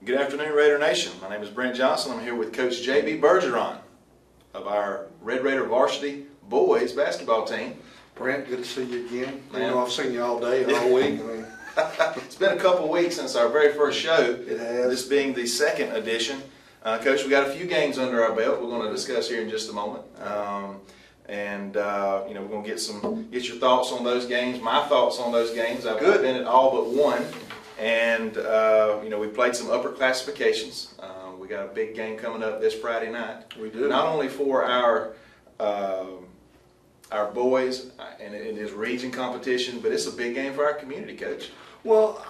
Good afternoon, Raider Nation. My name is Brent Johnson. I'm here with Coach J.B. Bergeron of our Red Raider varsity boys basketball team. Brent, good to see you again. You know, I've seen you all day and all week. It's been a couple of weeks since our very first show. It has. This being the second edition. Coach, we got a few games under our belt we're going to discuss here in just a moment. You know, we're going to get your thoughts on those games, my thoughts on those games. I've been at all but one. And, you know, we played some upper classifications. We got a big game coming up this Friday night. We do. Not only for our boys, and it is region competition, but it's a big game for our community, Coach. Well,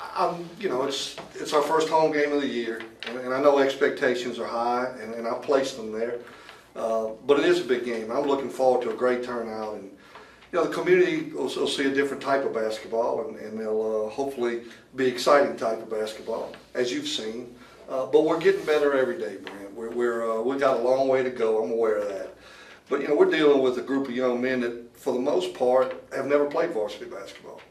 you know, it's our first home game of the year, and I know expectations are high, and I've placed them there. But it is a big game. I'm looking forward to a great turnout, and you know, the community will see a different type of basketball, and they'll hopefully be exciting type of basketball, as you've seen. But we're getting better every day, Brent. We've got a long way to go. I'm aware of that. But you know, we're dealing with a group of young men that, for the most part, have never played varsity basketball.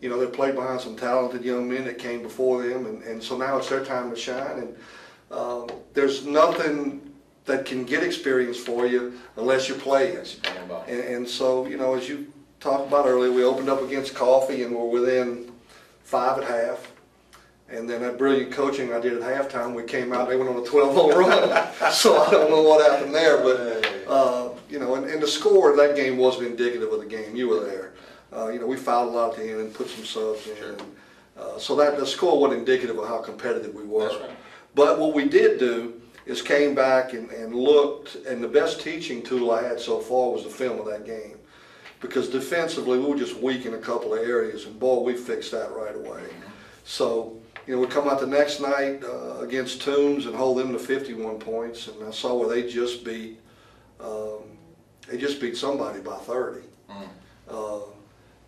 You know, they're played behind some talented young men that came before them, and so now it's their time to shine. And there's nothing that can get experience for you unless you're playing. And so, you know, as you talked about earlier, we opened up against Coffee and we're within 5 at half. And then that brilliant coaching I did at halftime, we came out, they went on a 12-0 run. So I don't know what happened there, but, you know, and the score of that game wasn't indicative of the game. You were there. You know, we fouled a lot at the end and put some subs in. Sure. So that the score wasn't indicative of how competitive we were. That's right. But what we did do is came back and looked, and the best teaching tool I had so far was the film of that game. Because defensively, we were just weak in a couple of areas, and boy, we fixed that right away. So, you know, we come out the next night against Toombs and hold them to 51 points, and I saw where they just beat somebody by 30.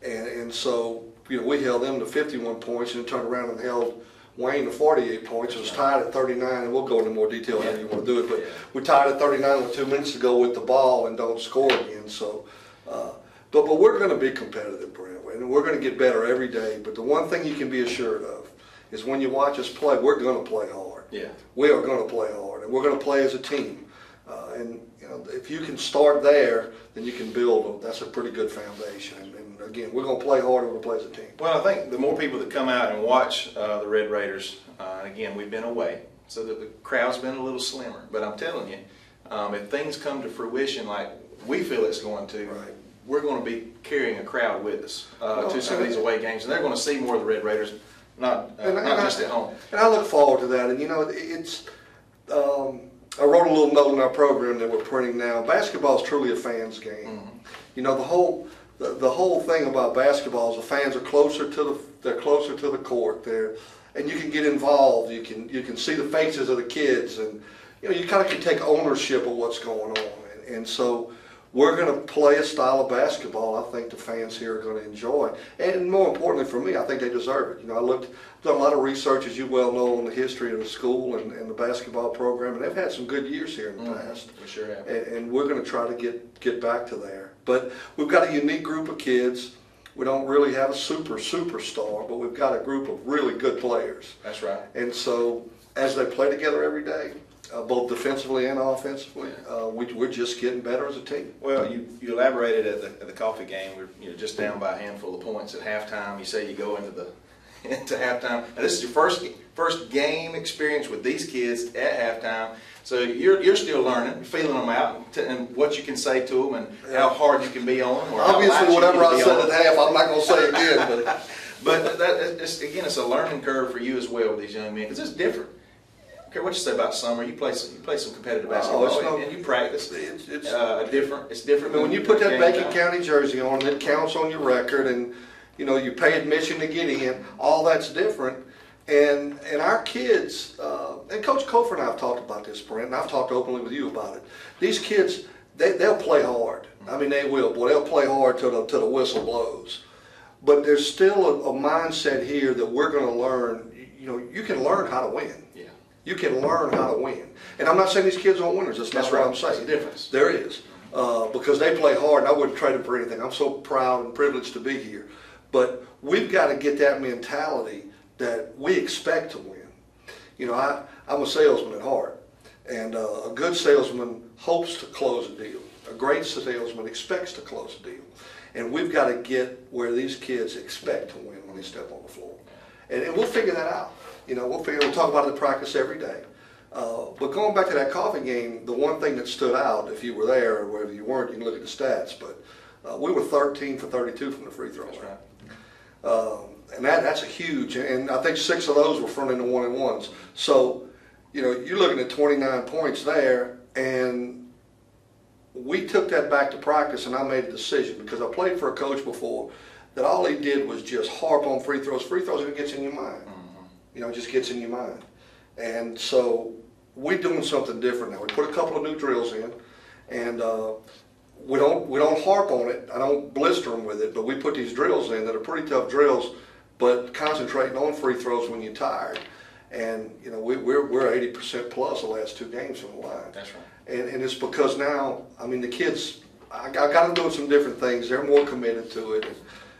And so, you know, we held them to 51 points and then turned around and held Wayne to 48 points. It was tied at 39, and we'll go into more detail how you want to do it. But we tied at 39 with 2 minutes to go with the ball and don't score again. So, but we're going to be competitive, Brent, and we're going to get better every day. But the one thing you can be assured of is when you watch us play, we're going to play hard. Yeah, we are going to play hard, and we're going to play as a team. And you know, if you can start there, then you can build. That's a pretty good foundation. And again, we're going to play hard and we're going to play as a team. Well, I think the more people that come out and watch the Red Raiders, and again, we've been away, so that the crowd's been a little slimmer. But I'm telling you, if things come to fruition like we feel it's going to, we're going to be carrying a crowd with us to some of these away games, and they're going to see more of the Red Raiders, not just at home. And I look forward to that. And you know, it's. I wrote a little note in our program that we're printing now. Basketball is truly a fans' game. You know, the whole thing about basketball is the fans are closer to the court there, and you can get involved. You can see the faces of the kids, and you know, you kind of can take ownership of what's going on. And so we're going to play a style of basketball I think the fans here are going to enjoy. And more importantly for me, I think they deserve it. You know, I've done a lot of research, as you well know, on the history of the school and the basketball program, and they've had some good years here in the past. We sure have. And we're going to try to get back to there. But we've got a unique group of kids. We don't really have a superstar, but we've got a group of really good players. That's right. And so as they play together every day, both defensively and offensively, we're just getting better as a team. Well, you elaborated at the Coffee game. We're just down by a handful of points at halftime. You say you go into halftime. Now, this is your first game experience with these kids at halftime. So you're still learning, feeling them out, and what you can say to them, and how hard you can be on them. Or obviously, whatever I said at half, I'm not going to say again. But again, it's a learning curve for you as well with these young men, because it's different. Okay, what you say about summer? You play some competitive basketball, and you practice. It's different. It's different. I mean, when you put that Bacon County jersey on, it counts on your record, and you know you pay admission to get in. All that's different, and our kids. And Coach Kofer and I have talked about this, Brent, and I've talked openly with you about it. These kids, they'll play hard. I mean, they will. Boy, they'll play hard till the whistle blows. But there's still a mindset here that we're going to learn. You know, you can learn how to win. Yeah. You can learn how to win. And I'm not saying these kids aren't winners. That's not what I'm saying. There's a difference. There is. Because they play hard, and I wouldn't trade them for anything. I'm so proud and privileged to be here. But we've got to get that mentality that we expect to win. I'm a salesman at heart, and a good salesman hopes to close a deal. A great salesman expects to close a deal. And we've got to get where these kids expect to win when they step on the floor. And we'll figure that out. We'll talk about it in practice every day. But going back to that coffee game, the one thing that stood out, if you were there or whether you weren't, you can look at the stats, but we were 13 for 32 from the free throw line. Right. And that's a huge, and I think 6 of those were front end one-and-ones. So, you're looking at 29 points there, and we took that back to practice, and I made a decision because I played for a coach before that all he did was just harp on free throws. Free throws, it gets in your mind. It just gets in your mind. And so we're doing something different now. We put a couple of new drills in, and we don't harp on it. I don't blister them with it, but we put these drills in that are pretty tough drills, but concentrating on free throws when you're tired. And we're 80% plus the last 2 games from the line. That's right. And it's because now, the kids, I got them doing some different things. They're more committed to it,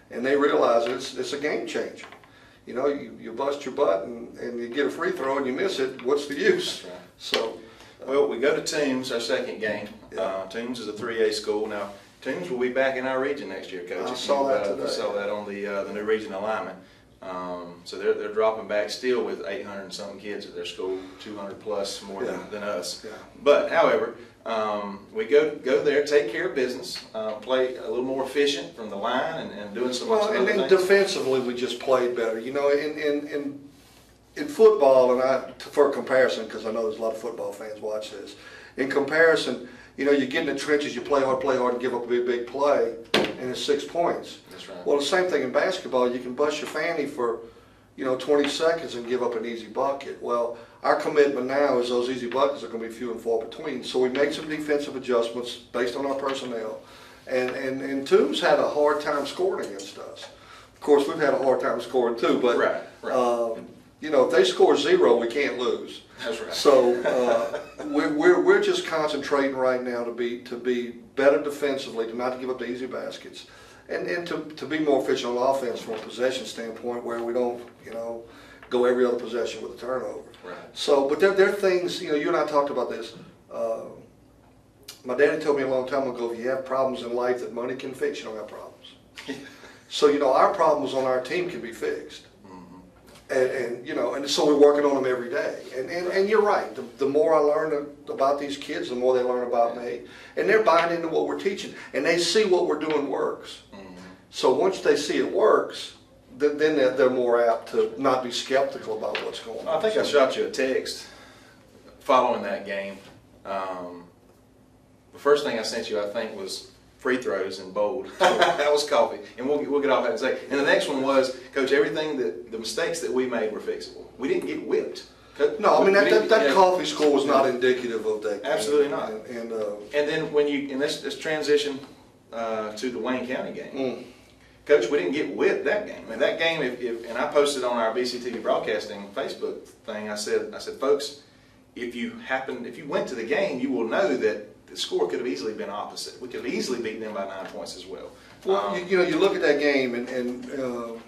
and they realize it's a game changer. You bust your butt and you get a free throw and you miss it. What's the use? That's right. So, well, we go to Toombs, our second game. Yeah. Toombs is a 3A school. Now, Toombs will be back in our region next year, Coach. I saw that today. I saw that on the new region alignment. So they're dropping back still with 800 and something kids at their school, 200 plus more than us. Yeah. But however, we go there, take care of business, play a little more efficient from the line and doing some other and then things. defensively we just played better. In football, and for comparison, because I know there's a lot of football fans watch this. In comparison, you get in the trenches, you play hard, and give up a big play, and it's 6 points. That's right. Well, the same thing in basketball. You can bust your fanny for, 20 seconds and give up an easy bucket. Well, our commitment now is those easy buckets are going to be few and far between. So we make some defensive adjustments based on our personnel. And Toombs had a hard time scoring against us. Of course, we've had a hard time scoring too, but right. If they score 0, we can't lose. That's right. So we're just concentrating right now to be better defensively, to not give up the easy baskets, and to be more efficient on offense from a possession standpoint, where we don't go every other possession with a turnover. Right. So, but there are things. You and I talked about this. My daddy told me a long time ago, if you have problems in life that money can fix, you don't have problems. So our problems on our team can be fixed. And so we're working on them every day. And you're right. The more I learn about these kids, the more they learn about me. And they're buying into what we're teaching. And they see what we're doing works. So once they see it works, then they're more apt to not be skeptical about what's going on. I think I shot you a text following that game. The first thing I sent you, I think, was free throws in bold. That was coffee, and we'll get off that in a second. And the next one was, Coach, everything the mistakes that we made were fixable. We didn't get whipped. No, that coffee score was not indicative of that game. Absolutely not. And then let's transition to the Wayne County game. Coach, we didn't get whipped that game. And that game, and I posted on our BCTV broadcasting Facebook thing. I said, folks, if you went to the game, you will know that the score could have easily been opposite. We could have easily beaten them by 9 points as well. Well, you look at that game, and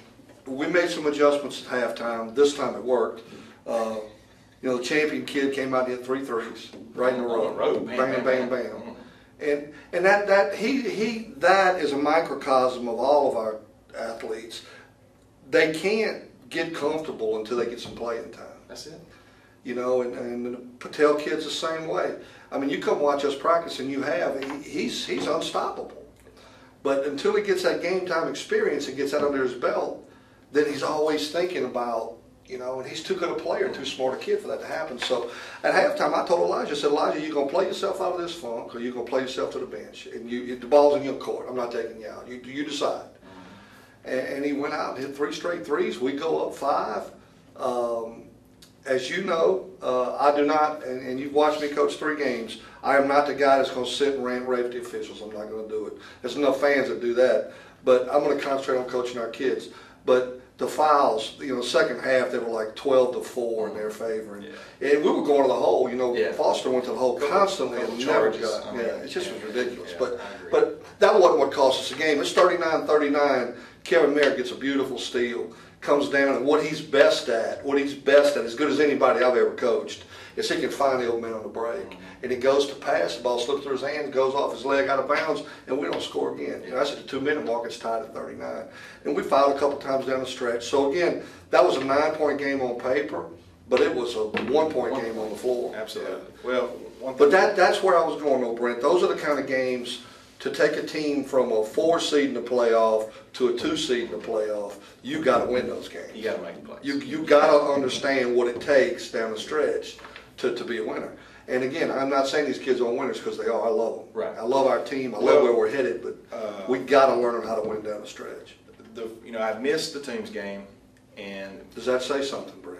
we made some adjustments at halftime. This time it worked. The champion kid came out and hit 3 threes right in a row. Bam, bam, bam. And that is a microcosm of all of our athletes. They can't get comfortable until they get some playing time. That's it. And the Patel kid's the same way. You come watch us practice, and he's unstoppable. But until he gets that game time experience and gets that under his belt, then he's always thinking about, and he's too good a player, too smart a kid for that to happen. So at halftime, I told Elijah, I said, Elijah, you're going to play yourself out of this funk, or you're going to play yourself to the bench. And the ball's in your court. I'm not taking you out. You decide. And he went out and hit 3 straight threes. We go up 5. As you know, I do not, and you've watched me coach 3 games, I am not the guy that's going to sit and rant and rave at the officials. I'm not going to do it. There's enough fans that do that. But I'm going to concentrate on coaching our kids. But the fouls, second half, they were like 12-4 in their favor. And we were going to the hole. Foster went to the hole constantly and never got. It just was ridiculous. But that wasn't what cost us the game. It's 39-39. Kevin Merritt gets a beautiful steal, comes down, and what he's best at, as good as anybody I've ever coached, is he can find the open man on the break. And he goes to pass, the ball slips through his hands, goes off his leg out of bounds, and we don't score again. You know, that's at the 2-minute mark, it's tied at 39. And we fouled a couple times down the stretch. So again, that was a 9-point game on paper, but it was a 1-point game on the floor. Absolutely. Yeah. Well, but that's where I was going though, Brent. Those are the kind of games to take a team from a 4 seed in the playoff to a 2 seed in the playoff. You got to win those games. You got to make plays. You got to understand what it takes down the stretch to be a winner. And again, I'm not saying these kids aren't winners because they are. I love them. Right. I love our team. I love where we're headed. But we got to learn how to win down the stretch. I missed the team's game, and does that say something, Brent?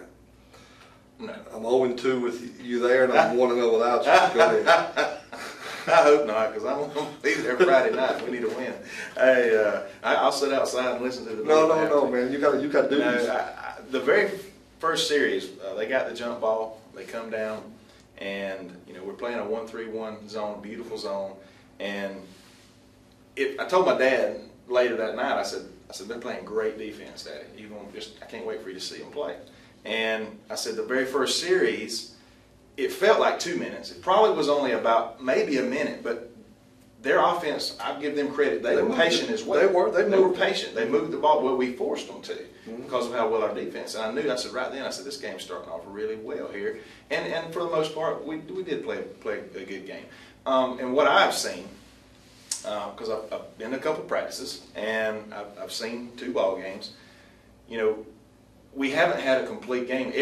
No. I'm 0-2 with you there, and I'm 1-0 without you. Go ahead. I hope not, because I'm going to be there Friday night. We need to win. Hey, I'll sit outside and listen to the. No, man. You got to do this. The very first series, they got the jump ball. They come down, and we're playing a 1-3-1 zone, beautiful zone. And I told my dad later that night. I said they're playing great defense, Daddy. I can't wait for you to see them play. And I said the very first series, it felt like 2 minutes. It probably was only about maybe a minute, but their offense, I give them credit. They were patient as well. They were patient. They moved the ball. Well, we forced them to because of how well our defense. And I said right then, this game's starting off really well here. And for the most part, we did play a good game. And what I've seen, because I've been to a couple of practices and I've seen 2 ball games, we haven't had a complete game.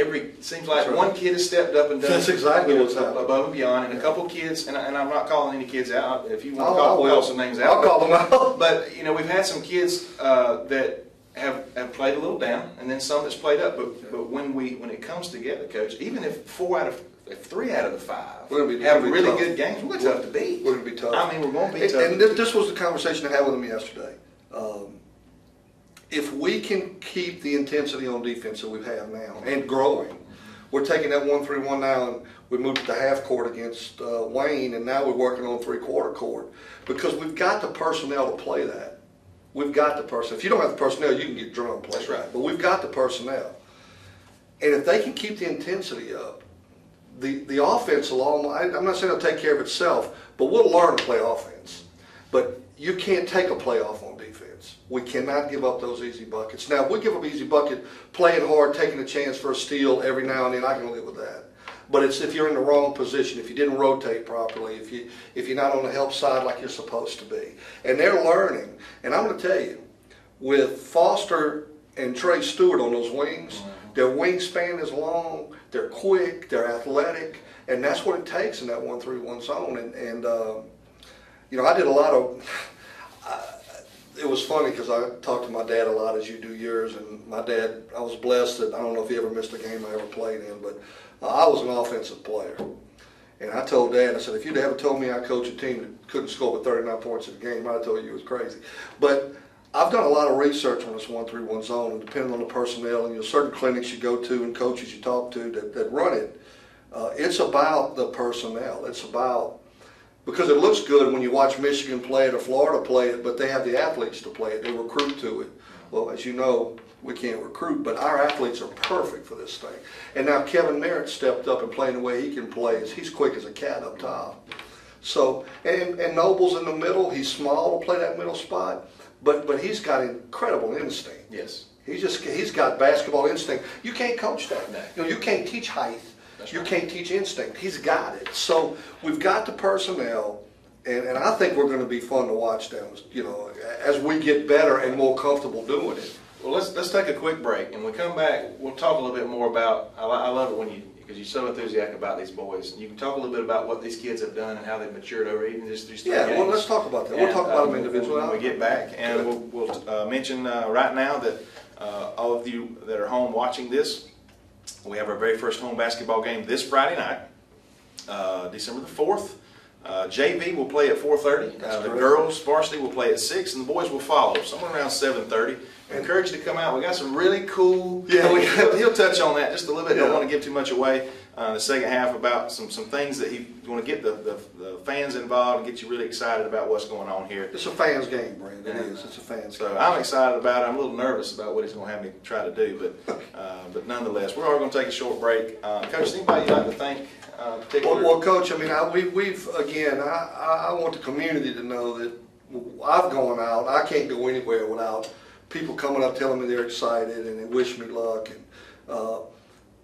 Seems like one kid has stepped up and done that's exactly what's happening. Above and beyond, and a couple kids, and I'm not calling any kids out. If you want to call some names out, I'll call them out. But we've had some kids that have played a little down, and then some that's played up. But when it comes together, Coach, even if 3 out of the 5 have really tough. Good games, we're tough to beat. We're going to be tough. I mean, we're going to be tough. And this was the conversation I had with them yesterday. If we can keep the intensity on defense that we have now and growing, we're taking that 1-3-1 now and we moved to the half court against Wayne, and now we're working on 3/4 court because we've got the personnel to play that. We've got the personnel. If you don't have the personnel, you can get drunk. That's right. But we've got the personnel, and if they can keep the intensity up, the offense along. I'm not saying it'll take care of itself, but we'll learn to play offense. But you can't take a playoff on defense. We cannot give up those easy buckets. Now, if we give up easy bucket, playing hard, taking a chance for a steal every now and then, I can live with that. But it's if you're in the wrong position, if you didn't rotate properly, if you're not on the help side like you're supposed to be. And they're learning. And I'm going to tell you, with Foster and Trey Stewart on those wings, their wingspan is long, they're quick, they're athletic, and that's what it takes in that 1-3-1 zone. And I did a lot of. It was funny because I talked to my dad a lot, as you do yours, and my dad, I was blessed that I don't know if he ever missed a game I ever played in, but I was an offensive player. And I told Dad, I said, if you'd ever told me I coached a team that couldn't score but 39 points in a game, I'd have told you it was crazy. But I've done a lot of research on this 1-3-1 zone, and depending on the personnel and certain clinics you go to and coaches you talk to that run it, it's about the personnel. It's about, because it looks good when you watch Michigan play it or Florida play it, but they have the athletes to play it. They recruit to it. Well, as you know, we can't recruit, but our athletes are perfect for this thing. And now Kevin Merritt stepped up and playing the way he can play. He's quick as a cat up top. So, and Noble's in the middle. He's small to play that middle spot, but he's got incredible instinct. Yes. He's got basketball instinct. You can't coach that. No. You can't teach height. That's you right. can't teach instinct. He's got it. So we've got the personnel, and I think we're going to be fun to watch them, as we get better and more comfortable doing it. Well, let's take a quick break, and when we come back, we'll talk a little bit more about. I love it because you're so enthusiastic about these boys. You can talk a little bit about what these kids have done and how they've matured over even just these 3 games. Yeah, well, let's talk about that. We'll talk about them individually when we get back, and we'll mention right now that all of you that are home watching this, we have our very first home basketball game this Friday night, December the 4th. JV will play at 4:30. The girls varsity will play at 6, and the boys will follow somewhere around 7:30. I encourage you to come out. We got some really cool. Yeah, he'll touch on that just a little bit. Don't want to give too much away. the second half about some things that he's going to get the fans involved and get you really excited about what's going on here. It's a fans game, Brandon. It is. It's a fans game. So I'm excited about it. I'm a little nervous about what he's going to have me try to do, but nonetheless, we're all going to take a short break. Coach, anybody you'd like to thank? Well, Coach, I mean, we've again, I want the community to know that I've gone out. I can't go anywhere without people coming up telling me they're excited and they wish me luck. And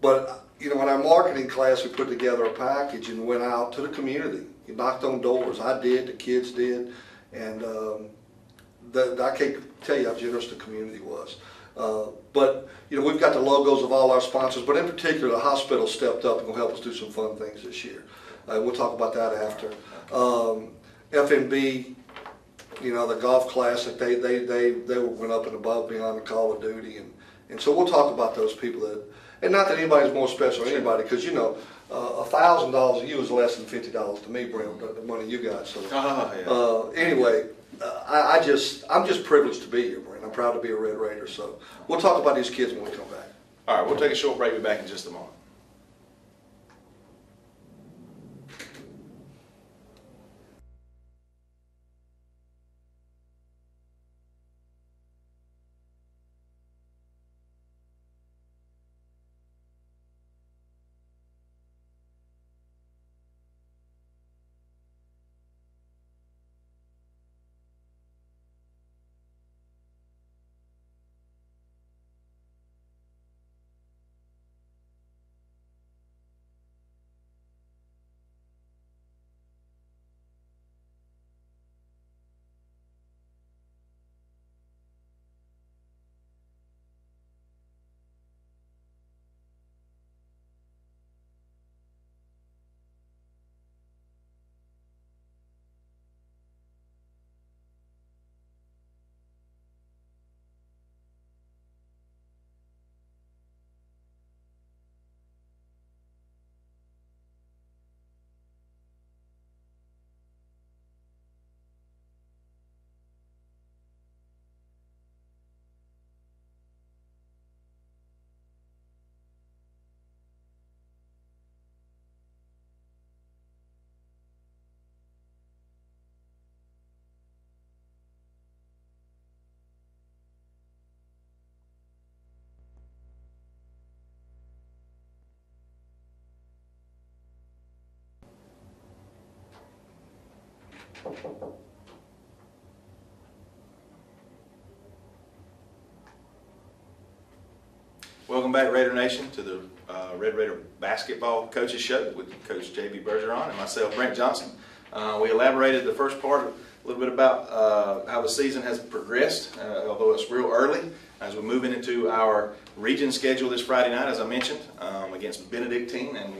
but you know, in our marketing class, we put together a package and went out to the community. We knocked on doors. I did. The kids did, and I can't tell you how generous the community was. But you know, we've got the logos of all our sponsors, but in particular, the hospital stepped up and will help us do some fun things this year. We'll talk about that after. FNB, you know, the golf classic, they went up and above beyond the call of duty, and so we'll talk about those people that, and not that anybody's more special than anybody, because you know, $1,000 to you is less than $50 to me, Brent, the money you got. So anyway, I'm just privileged to be here, Brent. I'm proud to be a Red Raider. So we'll talk about these kids when we come back. All right, we'll take a short break. Be back in just a moment. Welcome back, Raider Nation, to the Red Raider Basketball Coaches Show with Coach J.B. Bergeron and myself, Brent Johnson. We elaborated the first part a little bit about how the season has progressed, although it's real early, as we're moving into our region schedule this Friday night, as I mentioned, against Benedictine, and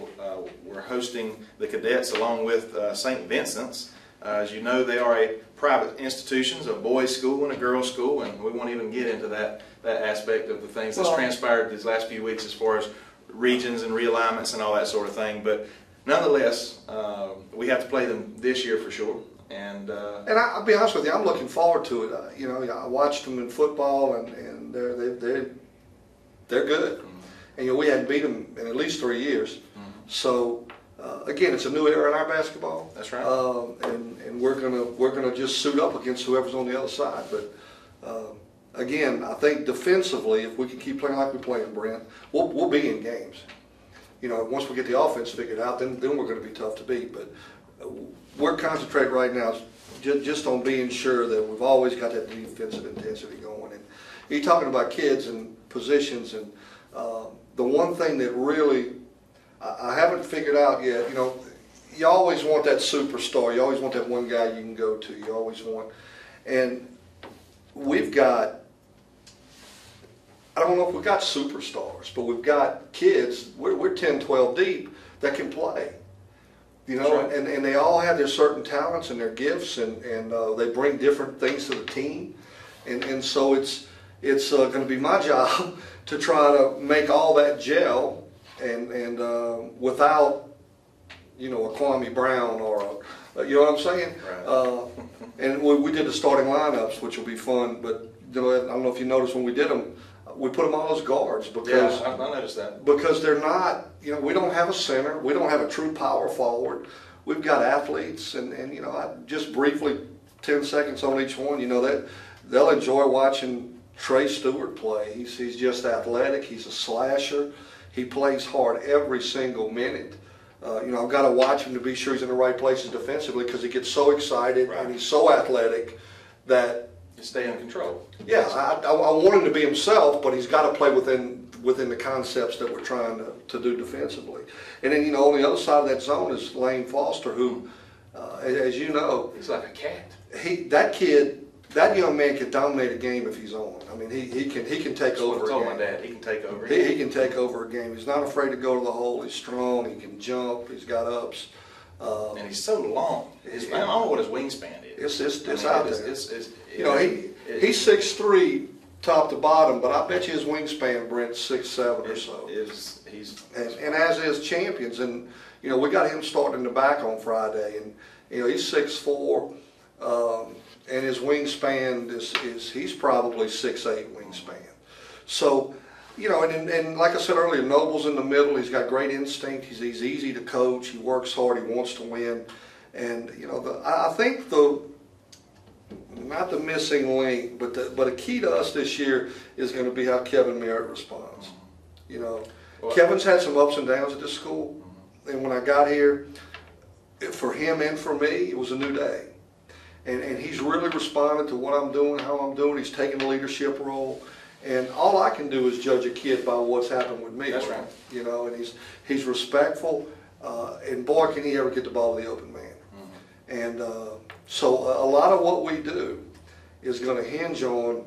we're hosting the Cadets along with St. Vincent's. As you know, they are a private institutions, a boys' school and a girls' school, and we won't even get into that aspect of the things that's transpired these last few weeks as far as regions and realignments and all that sort of thing. But nonetheless, we have to play them this year for sure. And I'll be honest with you, I'm looking forward to it. You know, I watched them in football, and they're good. Mm-hmm. And you know, we hadn't beat them in at least 3 years. Mm-hmm. So. Again, it's a new era in our basketball. That's right. And we're gonna just suit up against whoever's on the other side. But again, I think defensively, if we can keep playing like we're playing, Brent, we'll be in games. You know, once we get the offense figured out, then we're going to be tough to beat. But we're concentrating right now just on being sure that we've always got that defensive intensity going. And you're talking about kids and positions, and the one thing that really I haven't figured out yet, you know, you always want that superstar. You always want that one guy you can go to. You always want, and we've got, I don't know if we've got superstars, but we've got kids, we're 10, 12 deep that can play. You know, right. and they all have their certain talents and their gifts, and they bring different things to the team. And so it's going to be my job to try to make all that gel. And without, you know, a Kwame Brown or you know what I'm saying? Right. And we did the starting lineups, which will be fun. But you know, I don't know if you noticed when we did them, we put them all as guards because I noticed that. Because they're not, we don't have a center, we don't have a true power forward. We've got athletes, and I just briefly 10 seconds on each one. That they'll enjoy watching Trey Stewart play. He's just athletic. He's a slasher. He plays hard every single minute. I've got to watch him to be sure he's in the right places defensively because he gets so excited and he's so athletic that you stay in control. Yeah, I want him to be himself, but he's got to play within the concepts that we're trying to do defensively. And then on the other side of that zone is Lane Foster, who, as you know, he's like a cat. That young man can dominate a game if he's on. I mean, he can take over. I told my dad, he can take over. He can take over a game. He's not afraid to go to the hole. He's strong. He can jump. He's got ups. And he's so long. I don't know what his wingspan is. It's out there. He's 6'3" top to bottom, but I bet you his wingspan, Brent's 6'7" or so. And as is Champions, and we got him starting in the back on Friday, and he's 6'4", and his wingspan is he's probably 6'8" wingspan. So, and like I said earlier, Noble's in the middle. He's got great instinct. He's easy to coach. He works hard. He wants to win. And I think not the missing link, but a key to us this year is going to be how Kevin Merritt responds. Kevin's had some ups and downs at this school, and when I got here, for him and for me, it was a new day. And he's really responded to what I'm doing, how I'm doing. He's taking a leadership role. And all I can do is judge a kid by what's happened with me. That's right. And he's respectful, and boy, can he ever get the ball to the open man. And so a lot of what we do is going to hinge on,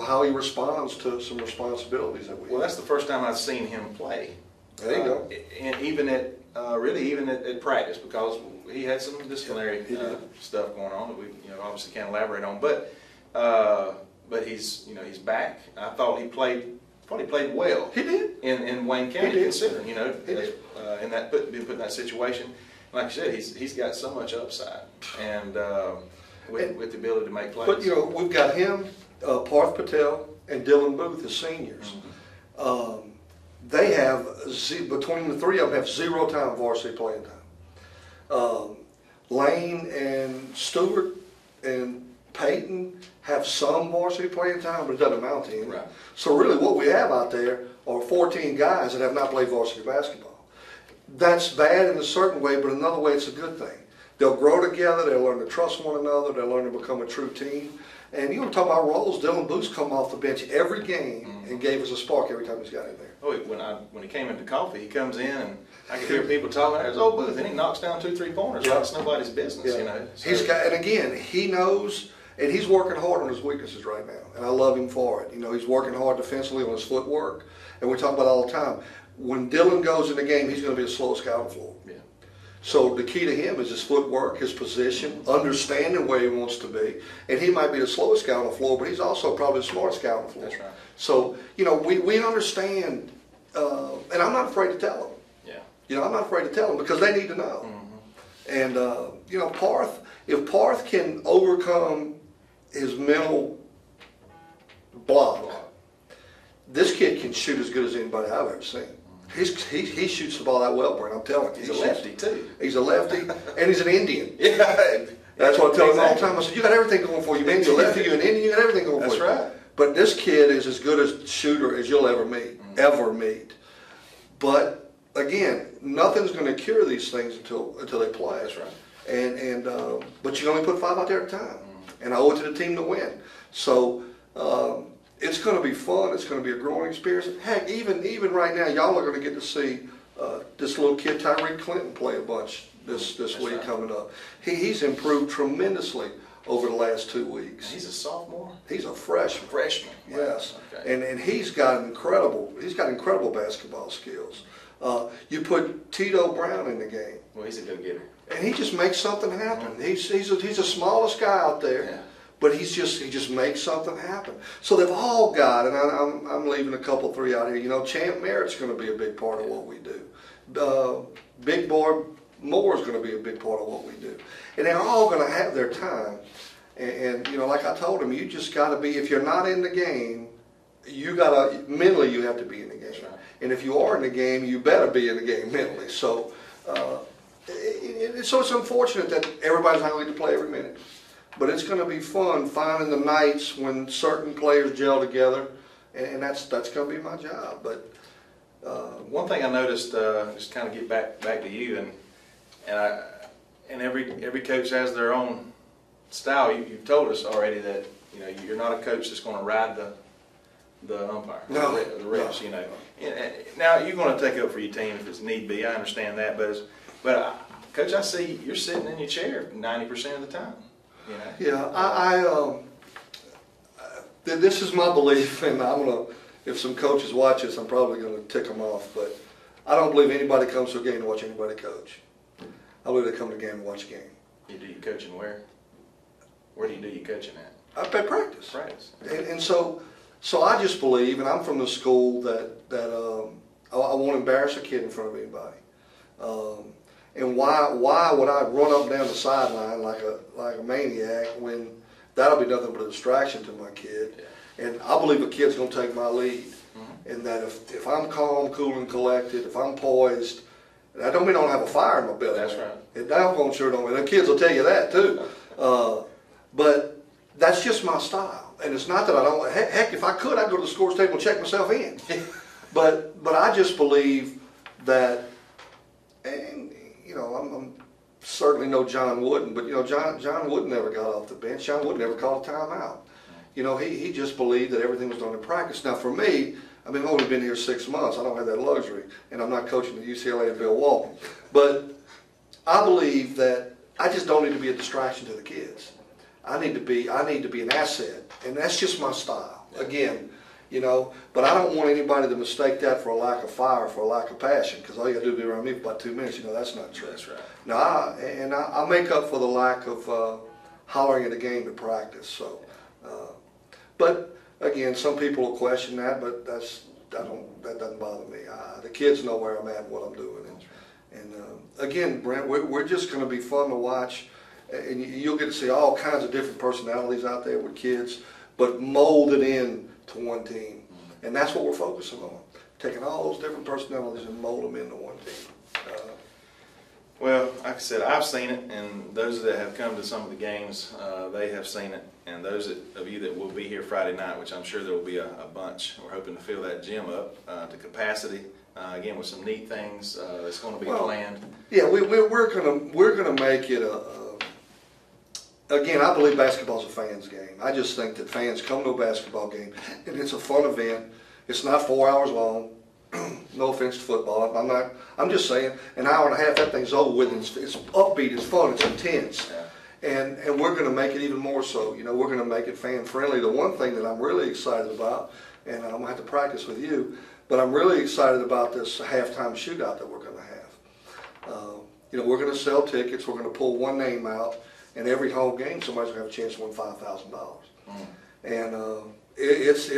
how he responds to some responsibilities that we have. Well, that's the first time I've seen him play. There you go. And even at practice, because he had some disciplinary stuff going on that we obviously can't elaborate on. But he's he's back. I thought he played well. He did in Wayne County, considering in that being put in that situation. Like I said, he's got so much upside, and with the ability to make plays. But we've got him, Parth Patel, and Dylan Booth as seniors. They have between the three of them have 0 time varsity playing time. Lane and Stewart and Peyton have some varsity playing time, but it doesn't amount to anything. Right. So really what we have out there are 14 guys that have not played varsity basketball. That's bad in a certain way, but in another way it's a good thing. They'll grow together, they'll learn to trust one another, they'll learn to become a true team. And talk about roles, Dylan Booth's come off the bench every game and gave us a spark every time he's got in there. Oh, when he came into coffee, he comes in and I could hear people talking, there's old Booth, and he knocks down 2-3 pointers like it's nobody's business, So, and again, he knows. And he's working hard on his weaknesses right now, and I love him for it. He's working hard defensively on his footwork, and we talk about it all the time. When Dylan goes in the game, he's going to be the slowest guy on the floor. Yeah. So the key to him is his footwork, his position, understanding where he wants to be. And he might be the slowest guy on the floor, but he's also probably the smartest guy on the floor. That's right. So, we understand, and I'm not afraid to tell them. Yeah. I'm not afraid to tell them because they need to know. And, if Parth can overcome his mental block, this kid can shoot as good as anybody I've ever seen. He shoots the ball that well, Brent. I'm telling you. He's a lefty too. He's a lefty, and he's an Indian. Yeah. That's what I tell him all the time. I said, you got everything going for you, man. You're a lefty, you're an Indian, you got everything going for you. That's right. But this kid is as good a shooter as you'll ever meet. But again, nothing's going to cure these things until they play. That's right. But you can only put 5 out there at a time. And I owe it to the team to win. So it's going to be fun. It's going to be a growing experience. Heck, even right now, y'all are going to get to see this little kid, Tyreek Clinton, play a bunch this week coming up. He's improved tremendously over the last 2 weeks. He's a sophomore? He's a freshman. Freshman. Yes. Okay. And he's got incredible basketball skills. You put Tito Brown in the game. Well, he's a go-getter. And he just makes something happen. He's the smallest guy out there, but he just makes something happen. So they've all got, and I'm leaving a couple, 3 out here. Champ Merritt's going to be a big part of what we do. Big Boy Moore is going to be a big part of what we do. And they're all going to have their time. And like I told him, you just got to be. If you're not in the game, mentally you have to be in the game. That's right. And if you are in the game, you better be in the game mentally. So, so it's unfortunate that everybody's not going to play every minute. But it's going to be fun finding the nights when certain players gel together, and that's going to be my job. But one thing I noticed, just kind of get back to you, and every coach has their own style. You've told us already that you're not a coach that's going to ride the umpire, the refs. No. Now you're going to take up for your team if it's need be. I understand that, but Coach, I see you're sitting in your chair 90% of the time. Yeah, this is my belief, and if some coaches watch this, I'm probably gonna tick them off. But I don't believe anybody comes to a game to watch anybody coach. I believe they come to a game to watch a game. You do your coaching where? Where do you do your coaching at? I play practice. Practice. And so I just believe, and I'm from the school that I won't embarrass a kid in front of anybody. And why would I run up and down the sideline like a maniac when that'll be nothing but a distraction to my kid? Yeah. And I believe a kid's going to take my lead. Mm-hmm. And that if I'm calm, cool, and collected, if I'm poised, that don't mean I don't have a fire in my belly. That's right. It down sure don't mean. The kids will tell you that too. But that's just my style. And it's not that I don't. Heck, if I could, I'd go to the scores table and check myself in. but I just believe that. And, I'm certainly no John Wooden, but John Wooden never got off the bench. John Wooden never called a timeout. He just believed that everything was done in practice. Now for me, I've only been here 6 months. I don't have that luxury, and I'm not coaching at UCLA at Bill Walton. But I believe that I just don't need to be a distraction to the kids. I need to be an asset, and that's just my style. Again. But I don't want anybody to mistake that for a lack of fire, for a lack of passion, because all you got to do is be around me for about 2 minutes. That's not true. That's right. Now, I make up for the lack of hollering at a game to practice. So, but again, some people will question that, but that doesn't bother me. The kids know where I'm at and what I'm doing, and again, Brent, we're just going to be fun to watch, and you'll get to see all kinds of different personalities out there with kids, but molded in to one team, and that's what we're focusing on, taking all those different personalities and mold them into one team. Well, like I said, I've seen it, and those that have come to some of the games, they have seen it, and those of you that will be here Friday night, which I'm sure there will be a bunch, we're hoping to fill that gym up to capacity, again with some neat things that's going to be planned. Yeah, we're gonna make it Again, I believe basketball's a fans' game. I just think that fans come to a basketball game, and it's a fun event. It's not 4 hours long. No offense to football. I'm just saying, an hour and a half, that thing's over with. It's upbeat. It's fun. It's intense. Yeah. And we're going to make it even more so. We're going to make it fan friendly. The one thing that I'm really excited about, and I'm going to have to practice with you, but I'm really excited about this halftime shootout that we're going to have. We're going to sell tickets. We're going to pull one name out. And every home game, somebody's going to have a chance to win $5,000. And it's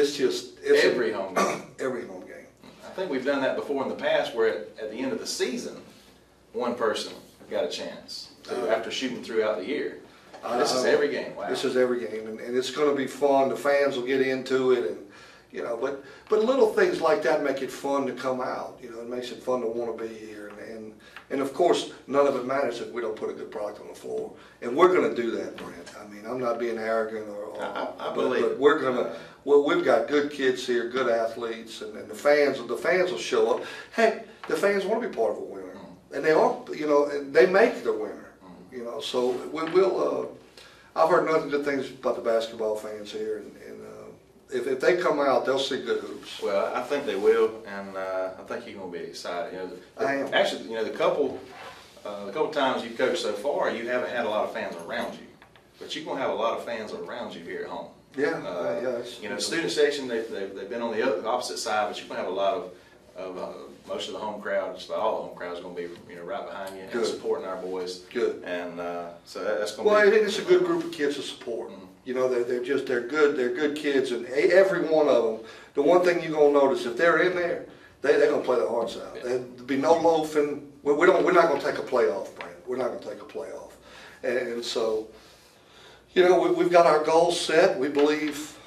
every home game. Every home game. I think we've done that before in the past, where at the end of the season, one person got a chance after shooting throughout the year. This is every game. Wow. This is every game, and it's going to be fun. The fans will get into it, and but little things like that make it fun to come out. It makes it fun to want to be here. And of course, none of it matters if we don't put a good product on the floor. And we're going to do that, Brent. I'm not being arrogant I believe. But we're going to. Well, we've got good kids here, good athletes, and the fans will show up. Heck, the fans want to be part of a winner, and they are. They make the winner. So we'll. I've heard nothing good things about the basketball fans here, and if they come out, they'll see good hoops. Well, I think they will, and I think you're going to be excited. I am. Actually, the couple times you've coached so far, you haven't had a lot of fans around you, but you're going to have a lot of fans around you here at home. Yeah, student section, they've been on the opposite side, but you're going to have a lot of most of the home crowd, just about all the home crowd is going to be right behind you and supporting our boys. Good. And so that's going to be. Well, I think it's a good group of kids to support. They're good kids, and every one of them. The one thing you're gonna notice, if they're in there, they're gonna play their hearts out. Yeah. There'll be no loafing. We're not gonna take a playoff, Brent. We're not gonna take a playoff, and so, we've got our goals set. We believe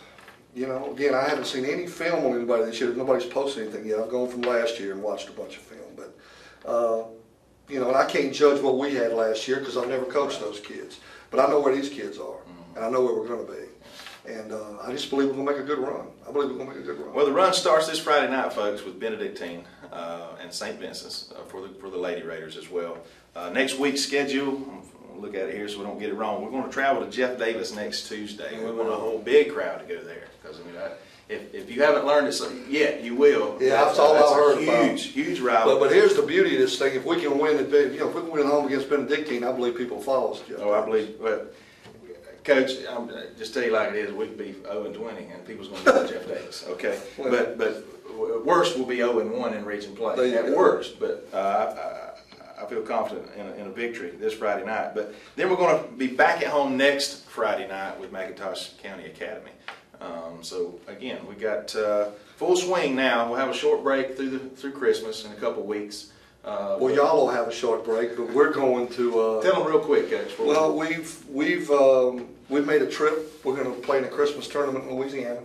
You know, again, I haven't seen any film on anybody this year. Nobody's posted anything yet. I've gone from last year and watched a bunch of film, but you know, and I can't judge what we had last year because I've never coached those kids. But I know where these kids are, and I know where we're going to be. And I just believe we're going to make a good run. I believe we're going to make a good run. Well, the run starts this Friday night, folks, with Benedictine and St. Vincent's for the Lady Raiders as well. Next week's schedule, I'll look at it here so we don't get it wrong. We're going to travel to Jeff Davis next Tuesday. We want a whole big crowd to go there because I mean, if you haven't learned it yet, you will. Yeah, that's all I heard about. Huge rivalry. But here's the beauty of this thing: if we can win it, you know, if we can win at home against Benedictine, I believe people follow us. Jeff Oh, I believe. Well, Coach, I'm just tell you like it is. We could be 0-20, and people's going to go to Jeff Davis. Okay, Well, but worst will be 0-1 in region play at worst. But I feel confident in a victory this Friday night. But then we're going to be back at home next Friday night with McIntosh County Academy. So again, we got full swing now. We'll have a short break through Christmas in a couple weeks. Well, y'all will have a short break, but we're going to tell them real quick, Coach. Well, we've made a trip. We're going to play in a Christmas tournament in Louisiana.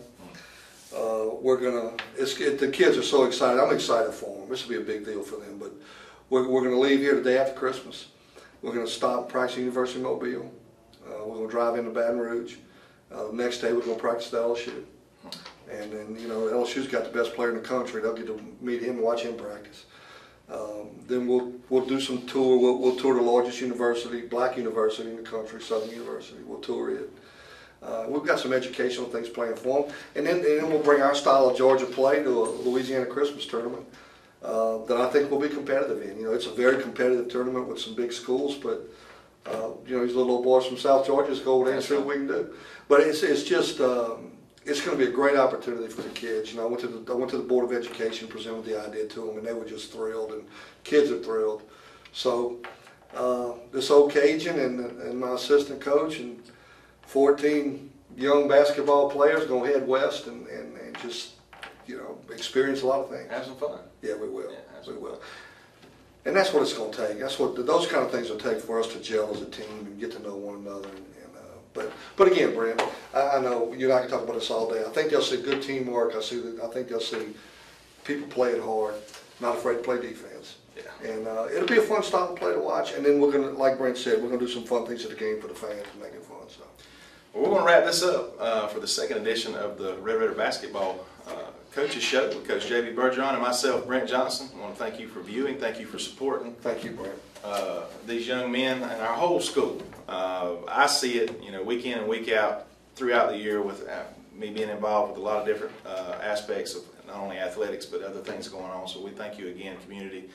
We're gonna. The kids are so excited. I'm excited for them. This will be a big deal for them. But we're going to leave here the day after Christmas. We're going to stop and practice at University of Mobile. We're going to drive into Baton Rouge. The next day we're going to practice at LSU. And then, you know, LSU's got the best player in the country. They'll get to meet him and watch him practice. Then we'll do some tour. We'll tour the largest university, black university in the country, Southern University. We'll tour it. We've got some educational things planned for them. And then we'll bring our style of Georgia play to a Louisiana Christmas tournament that I think we'll be competitive in. You know, it's a very competitive tournament with some big schools, but you know, these little old boys from South Georgia just go over there and see what we can do. But it's just it's going to be a great opportunity for the kids. You know, I went to the Board of Education, presented the idea to them, and they were just thrilled, and kids are thrilled. So this old Cajun and my assistant coach and 14 young basketball players going to head west and just, you know, experience a lot of things. Have some fun. Yeah, we will. Yeah, we will. And that's what it's going to take. That's what those kind of things will take for us to gel as a team and get to know one another. But again, Brent, I know you and I can talk about this all day. I think they'll see good teamwork. I think they'll see people playing hard, not afraid to play defense. Yeah. And it'll be a fun style of play to watch. And then we're gonna, like Brent said, we're gonna do some fun things at the game for the fans to make it fun. So. Well, we're gonna wrap this up for the second edition of the Red Raider Basketball Coaches Show with Coach J.B. Bergeron and myself, Brent Johnson. I want to thank you for viewing. Thank you for supporting. Thank you, Brent. These young men and our whole school. I see it, you know, week in and week out throughout the year with me being involved with a lot of different aspects of not only athletics but other things going on. So we thank you again, community,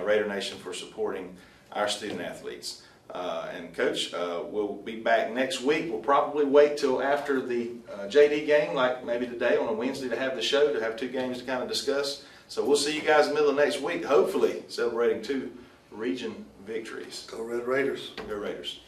Raider Nation, for supporting our student athletes. And Coach, we'll be back next week. We'll probably wait till after the JD game, like maybe today on a Wednesday, to have the show, to have two games to kind of discuss. So we'll see you guys in the middle of next week, hopefully celebrating 2 region victories. Go Red Raiders. Go Raiders.